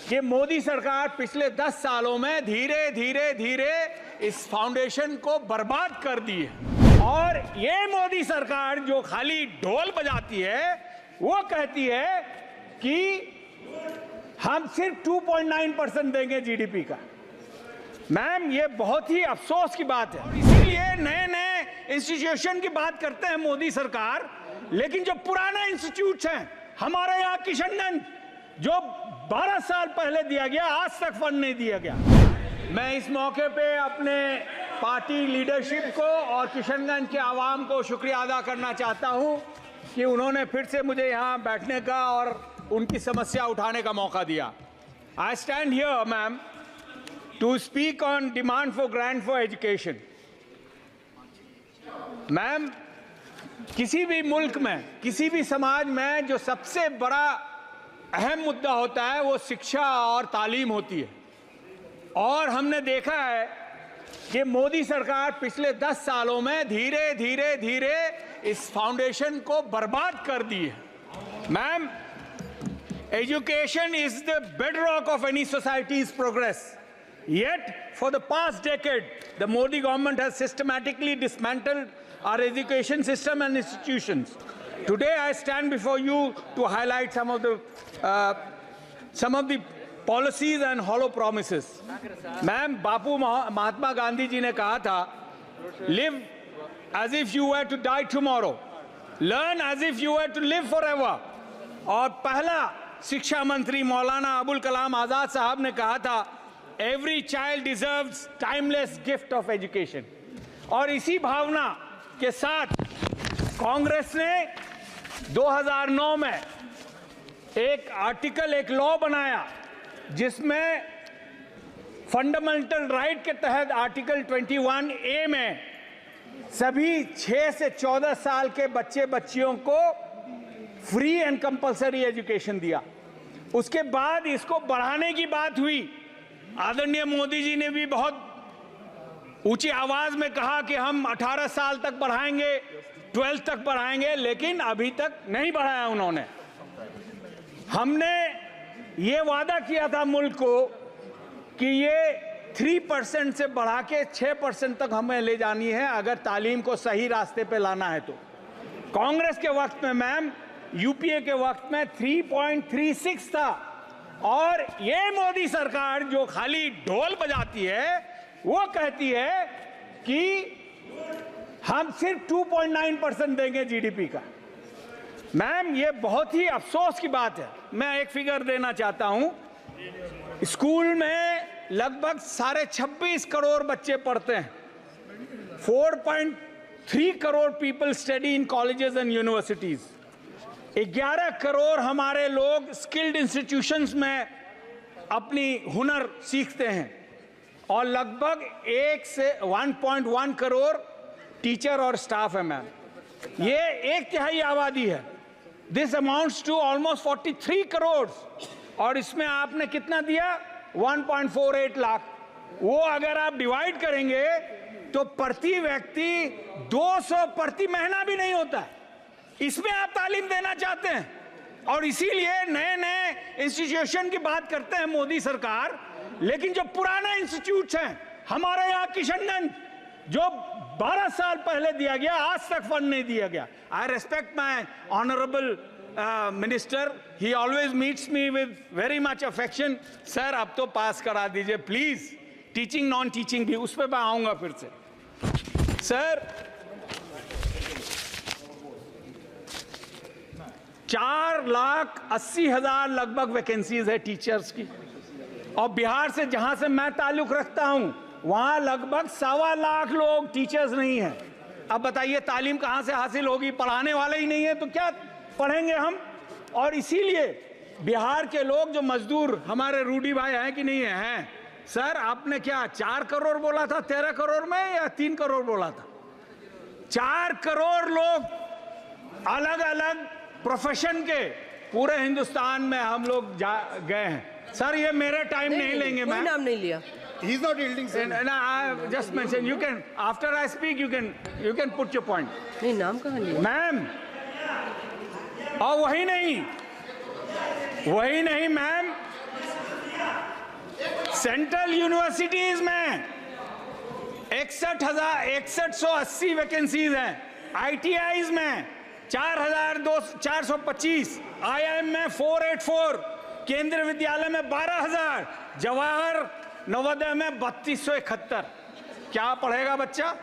कि मोदी सरकार पिछले 10 सालों में धीरे धीरे इस फाउंडेशन को बर्बाद कर दी है। और ये मोदी सरकार जो खाली ढोल बजाती है, वो कहती है कि हम सिर्फ 2.9% देंगे जीडीपी का। मैम, ये बहुत ही अफसोस की बात है। इसीलिए नए नए इंस्टीट्यूशन की बात करते हैं मोदी सरकार, लेकिन जो पुराना इंस्टीट्यूट हैं, हमारे यहाँ किशनगंज जो 12 साल पहले दिया गया, आज तक फंड नहीं दिया गया। मैं इस मौके पे अपने पार्टी लीडरशिप को और किशनगंज के आवाम को शुक्रिया अदा करना चाहता हूं कि उन्होंने फिर से मुझे यहाँ बैठने का और उनकी समस्या उठाने का मौका दिया। I stand here ma'am to speak on demand for grant for education. Ma'am, किसी भी मुल्क में, किसी भी समाज में जो सबसे बड़ा अहम मुद्दा होता है वो शिक्षा और तालीम होती है। और हमने देखा है कि मोदी सरकार पिछले 10 सालों में धीरे धीरे इस फाउंडेशन को बर्बाद कर दी है। Ma'am, education is the bedrock of any societies progress. Yet, for the past decade, the Modi government has systematically dismantled our education system and institutions. Today, I stand before you to highlight some of the policies and hollow promises. Ma'am, बापू महात्मा गांधी जी ने कहा था, live as if you were to die tomorrow, learn as if you were to live forever. और पहला शिक्षा मंत्री मौलाना अबुल कलाम आजाद साहब ने कहा था, Every child deserves timeless gift of education. और इसी भावना के साथ कांग्रेस ने 2009 में एक लॉ बनाया जिसमें फंडामेंटल राइट के तहत आर्टिकल 21A में सभी 6 से 14 साल के बच्चियों को फ्री एंड कंपलसरी एजुकेशन दिया। उसके बाद इसको बढ़ाने की बात हुई। आदरणीय मोदी जी ने भी बहुत ऊंची आवाज में कहा कि हम 18 साल तक बढ़ाएंगे, 12 तक बढ़ाएंगे, लेकिन अभी तक नहीं बढ़ाया उन्होंने। हमने ये वादा किया था मुल्क को कि ये 3% से बढ़ा के 6% तक हमें ले जानी है अगर तालीम को सही रास्ते पे लाना है तो। कांग्रेस के वक्त में मैम, यूपीए के वक्त में 3.36 था। और ये मोदी सरकार जो खाली ढोल बजाती है, वो कहती है कि हम सिर्फ 2.9% देंगे जीडीपी का। मैम, ये बहुत ही अफसोस की बात है। मैं एक फिगर देना चाहता हूं। स्कूल में लगभग 26.5 करोड़ बच्चे पढ़ते हैं। 4.3 crore people study in colleges and universities. 11 crore हमारे लोग स्किल्ड इंस्टीट्यूशंस में अपनी हुनर सीखते हैं और लगभग 1 से 1.1 करोड़ टीचर और स्टाफ है मैम। ये 1/3 आबादी है। This amounts to almost 43 crore. और इसमें आपने कितना दिया? 1.48 लाख। वो अगर आप डिवाइड करेंगे तो प्रति व्यक्ति 200 प्रति महीना भी नहीं होता है। इसमें आप तालीम देना चाहते हैं और इसीलिए नए नए इंस्टीट्यूशन की बात करते हैं मोदी सरकार, लेकिन जो पुराना इंस्टीट्यूट हैं, हमारे यहाँ किशनगंज जो 12 साल पहले दिया गया, आज तक फंड नहीं दिया गया। आई respect my honourable minister, he always meets me with very much affection. Sir, अब तो पास करा दीजिए प्लीज। टीचिंग नॉन टीचिंग भी, उस पर मैं आऊंगा फिर से। सर, 4,80,000 लगभग वैकेंसीज है टीचर्स की। और बिहार से, जहां से मैं ताल्लुक रखता हूं, वहां लगभग 1.25 लाख लोग टीचर्स नहीं हैं। अब बताइए तालीम कहां से हासिल होगी? पढ़ाने वाले ही नहीं है तो क्या पढ़ेंगे हम? और इसीलिए बिहार के लोग जो मजदूर हमारे रूडी भाई हैं कि नहीं हैं? सर, आपने क्या 4 करोड़ बोला था 13 करोड़ में, या 3 करोड़ बोला था? 4 करोड़ लोग अलग अलग प्रोफेशन के पूरे हिंदुस्तान में हम लोग गए हैं। सर, ये मेरे टाइम नहीं लेंगे। मैं नाम नहीं लिया। He is not yielding, sir. No, I just mentioned. You can, after I speak, you can put your point. नहीं, नाम कहाँ लिया? मैम, और वही नहीं मैम, सेंट्रल यूनिवर्सिटीज में 6180 वैकेंसीज हैं, ITIs में 4425, IIM में 484, केंद्रीय विद्यालय में 12000, जवाहर नवोदय में 3271। क्या पढ़ेगा बच्चा?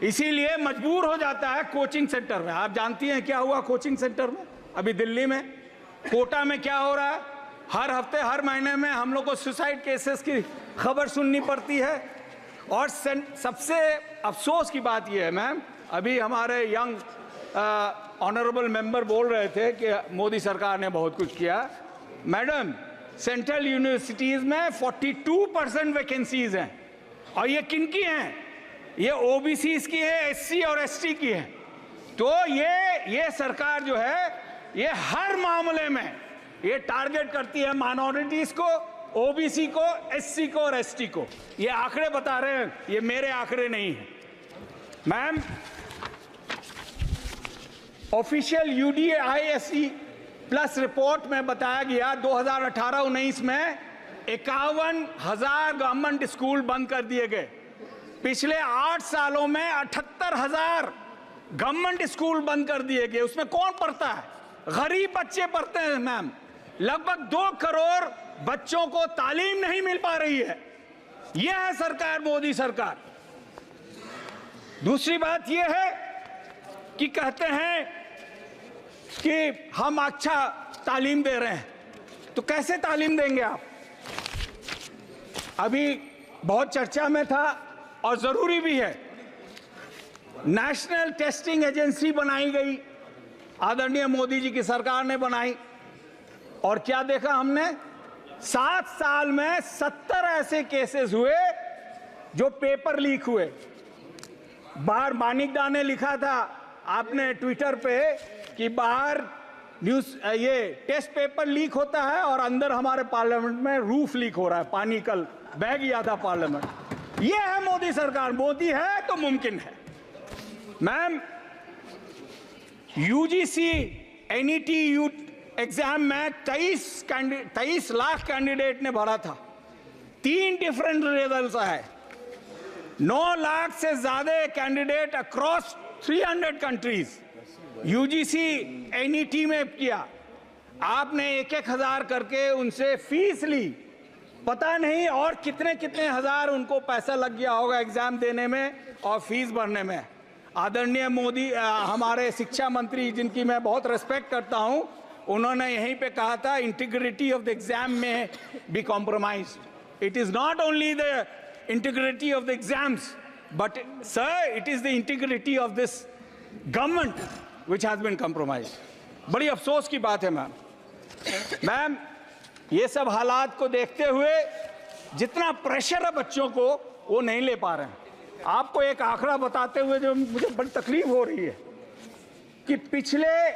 इसीलिए मजबूर हो जाता है कोचिंग सेंटर में। आप जानती हैं क्या हुआ कोचिंग सेंटर में अभी दिल्ली में, कोटा में क्या हो रहा है? हर हफ्ते हर महीने में हम लोग को सुसाइड केसेस की खबर सुननी पड़ती है। और सबसे अफसोस की बात यह है मैम, अभी हमारे यंग ऑनरेबल मेंबर बोल रहे थे कि मोदी सरकार ने बहुत कुछ किया। मैडम, सेंट्रल यूनिवर्सिटीज़ में 42% वैकेंसीज हैं, और ये किनकी हैं? ये OBCs की है, SC और ST की है। तो ये सरकार जो है ये हर मामले में ये टारगेट करती है माइनॉरिटीज को, OBC को, SC को और ST को। ये आंकड़े बता रहे हैं, ये मेरे आंकड़े नहीं हैं ma'am. Official UDISE plus report में बताया गया 2018-19 में 51,000 गवर्नमेंट स्कूल बंद कर दिए गए। पिछले 8 सालों में 78,000 गवर्नमेंट स्कूल बंद कर दिए गए। उसमें कौन पढ़ता है? गरीब बच्चे पढ़ते हैं मैम। लगभग 2 करोड़ बच्चों को तालीम नहीं मिल पा रही है। यह है सरकार, मोदी सरकार। दूसरी बात यह है कि कहते हैं कि हम अच्छा तालीम दे रहे हैं, तो कैसे तालीम देंगे आप? अभी बहुत चर्चा में था और जरूरी भी है, नेशनल टेस्टिंग एजेंसी बनाई गई, आदरणीय मोदी जी की सरकार ने बनाई। और क्या देखा हमने? 7 साल में 70 ऐसे केसेस हुए जो पेपर लीक हुए। बाहर मानिकदा ने लिखा था आपने ट्विटर पे कि बाहर न्यूज ये टेस्ट पेपर लीक होता है और अंदर हमारे पार्लियामेंट में रूफ लीक हो रहा है, पानी कल बह गया था पार्लियामेंट। ये है मोदी सरकार। मोदी है तो मुमकिन है मैम। UGC NET एग्जाम में 23 लाख कैंडिडेट ने भरा था, 3 डिफरेंट रिजल्ट्स आए। 9 लाख से ज्यादा candidate across 300 countries UGC NET में किया। आपने 1-1 हजार करके उनसे फीस ली, पता नहीं और कितने कितने हजार उनको पैसा लग गया होगा एग्जाम देने में और फीस भरने में। आदरणीय मोदी हमारे शिक्षा मंत्री, जिनकी मैं बहुत रेस्पेक्ट करता हूं, उन्होंने यहीं पे कहा था इंटीग्रिटी ऑफ द एग्जाम में be compromised. It is not only the integrity of the exams but sir it is the integrity of this government which has been compromised. बड़ी अफसोस की बात है मैम। ये सब हालात को देखते हुए जितना प्रेशर है बच्चों को वो नहीं ले पा रहे हैं। आपको एक आंकड़ा बताते हुए जो मुझे बड़ी तकलीफ हो रही है कि पिछले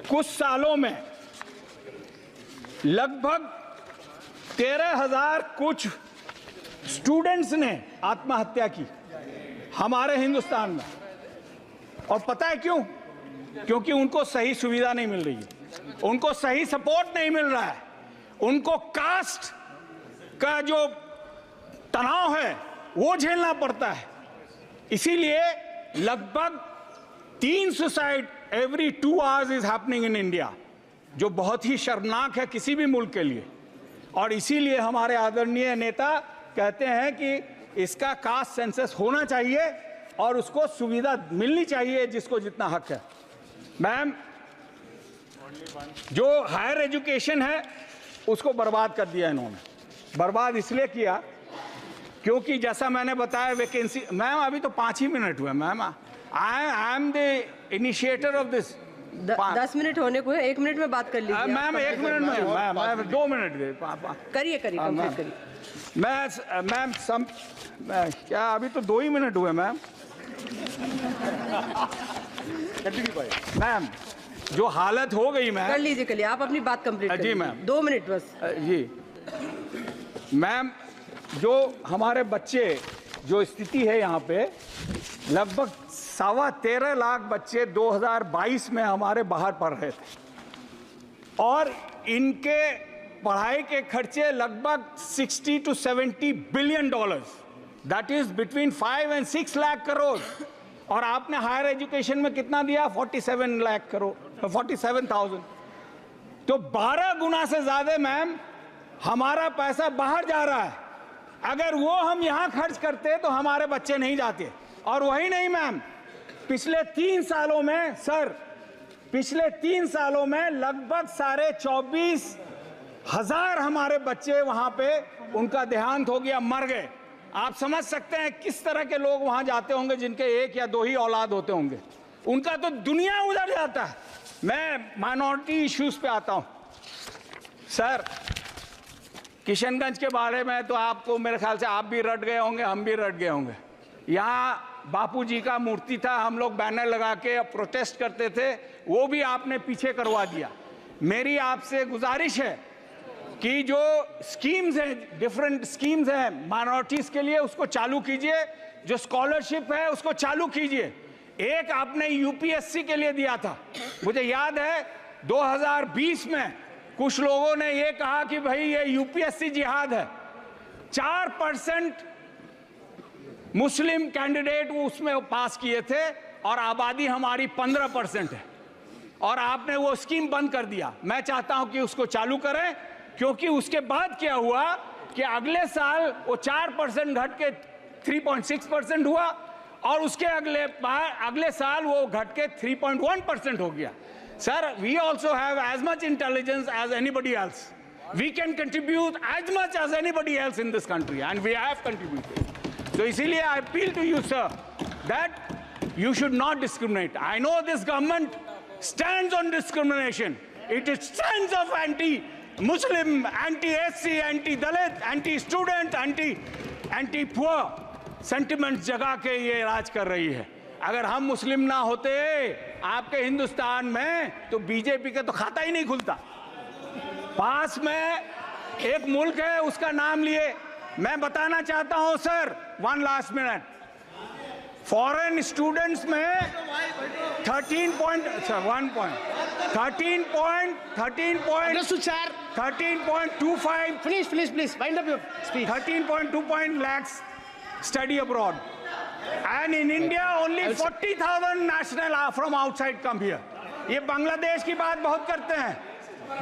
कुछ सालों में लगभग 13,000 कुछ स्टूडेंट्स ने आत्महत्या की हमारे हिंदुस्तान में। और पता है क्यों? क्योंकि उनको सही सुविधा नहीं मिल रही है, उनको सही सपोर्ट नहीं मिल रहा है, उनको कास्ट का जो तनाव है वो झेलना पड़ता है। इसीलिए लगभग 3 suicide every 2 hours is happening in India, जो बहुत ही शर्मनाक है किसी भी मुल्क के लिए। और इसीलिए हमारे आदरणीय नेता कहते हैं कि इसका कास्ट सेंसस होना चाहिए और उसको सुविधा मिलनी चाहिए जिसको जितना हक है। मैम, जो हायर एजुकेशन है उसको बर्बाद कर दिया इन्होंने। बर्बाद इसलिए किया क्योंकि जैसा मैंने बताया वैकेंसी, मैम अभी तो 5 ही मिनट हुए ma'am. I am the initiator of this. 10 minute होने को है, 1 मिनट में बात कर लीजिए। मैम 1 मिनट में, मैम 2 मिनट दे करिए कंप्लीट करिए। मैम क्या अभी तो 2 ही मिनट हुए मैम। मैम जो हालत हो गई मैम, कर लीजिए कर लीजिए, आप अपनी बात कंप्लीट करिए। जी मैम, 2 मिनट बस। जी मैम, जो हमारे बच्चे जो स्थिति है यहाँ पे, लगभग 13.25 लाख बच्चे 2022 में हमारे बाहर पढ़ रहे थे और इनके पढ़ाई के खर्चे लगभग 60 to 70 billion dollars, that is between 5 and 6 lakh crore. और आपने हायर एजुकेशन में कितना दिया? 47 लाख करोड़, 47,000। तो 12 गुना से ज्यादा मैम हमारा पैसा बाहर जा रहा है। अगर वो हम यहां खर्च करते तो हमारे बच्चे नहीं जाते। और वही नहीं मैम, पिछले 3 सालों में सर, पिछले 3 सालों में लगभग 24,500 हमारे बच्चे वहां पे उनका देहांत हो गया, मर गए। आप समझ सकते हैं किस तरह के लोग वहां जाते होंगे जिनके 1 या 2 ही औलाद होते होंगे, उनका तो दुनिया उधर जाता है। मैं माइनॉरिटी इश्यूज पे आता हूं सर। किशनगंज के बारे में तो आपको मेरे ख्याल से आप भी रट गए होंगे, हम भी रट गए होंगे। यहाँ बापूजी का मूर्ति था, हम लोग बैनर लगा के प्रोटेस्ट करते थे, वो भी आपने पीछे करवा दिया। मेरी आपसे गुजारिश है कि जो स्कीम्स हैं, डिफरेंट स्कीम्स हैं माइनॉरिटीज के लिए, उसको चालू कीजिए। जो स्कॉलरशिप है उसको चालू कीजिए। एक आपने यूपीएससी के लिए दिया था, मुझे याद है 2020 में कुछ लोगों ने ये कहा कि भाई ये यूपीएससी जिहाद है। 4% मुस्लिम कैंडिडेट वो उसमें पास किए थे और आबादी हमारी 15% है, और आपने वो स्कीम बंद कर दिया। मैं चाहता हूं कि उसको चालू करें, क्योंकि उसके बाद क्या हुआ कि अगले साल वो 4% घट के 3.6% हुआ, और उसके अगले साल वो घट के 3.1% हो गया। Sir, we also have as much intelligence as anybody else. We can contribute as much as anybody else in this country, and we have contributed. तो इसीलिए I appeal to you sir that you should not discriminate. I know this government stands on discrimination. It stands of anti-Muslim, anti-SC, anti-Dalit, anti-student, anti-poor sentiments जगा के ये राज कर रही है। अगर हम मुस्लिम ना होते आपके हिंदुस्तान में तो बीजेपी का तो खाता ही नहीं खुलता। पास में एक मुल्क है, उसका नाम लिए मैं बताना चाहता हूं sir, 1 last minute, foreign students में 13.25 lakhs study abroad, and in India only 40,000 national from outside come here. ये बांग्लादेश की बात बहुत करते हैं,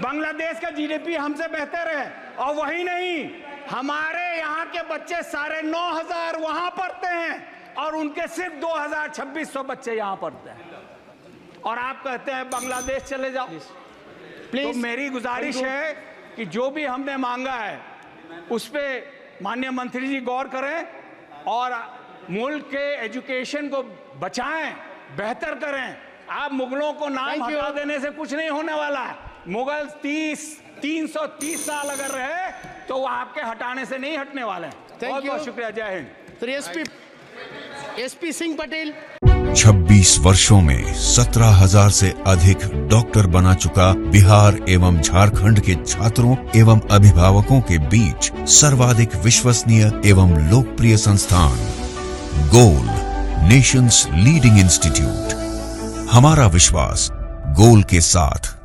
बांग्लादेश का जीडीपी हमसे बेहतर है, और वही नहीं, हमारे यहाँ के बच्चे 9,500 वहां पढ़ते हैं और उनके सिर्फ 2,000-2,600 बच्चे यहाँ पढ़ते हैं, और आप कहते हैं बांग्लादेश चले जाओ। तो मेरी गुजारिश है कि जो भी हमने मांगा है उस पे माननीय मंत्री जी गौर करें और मुल्क के एजुकेशन को बचाएं, बेहतर करें। आप मुगलों को नाम हटा देने से कुछ नहीं होने वाला है। मुगल 330 साल अगर रहे तो वो आपके हटाने से नहीं हटने वाले हैं। बहुत बहुत शुक्रिया। जय हिंद। एसपी सिंह पटेल। 26 वर्षों में 17,000 से अधिक डॉक्टर बना चुका बिहार एवं झारखंड के छात्रों एवं अभिभावकों के बीच सर्वाधिक विश्वसनीय एवं लोकप्रिय संस्थान गोल, नेशंस लीडिंग इंस्टीट्यूट। हमारा विश्वास गोल के साथ।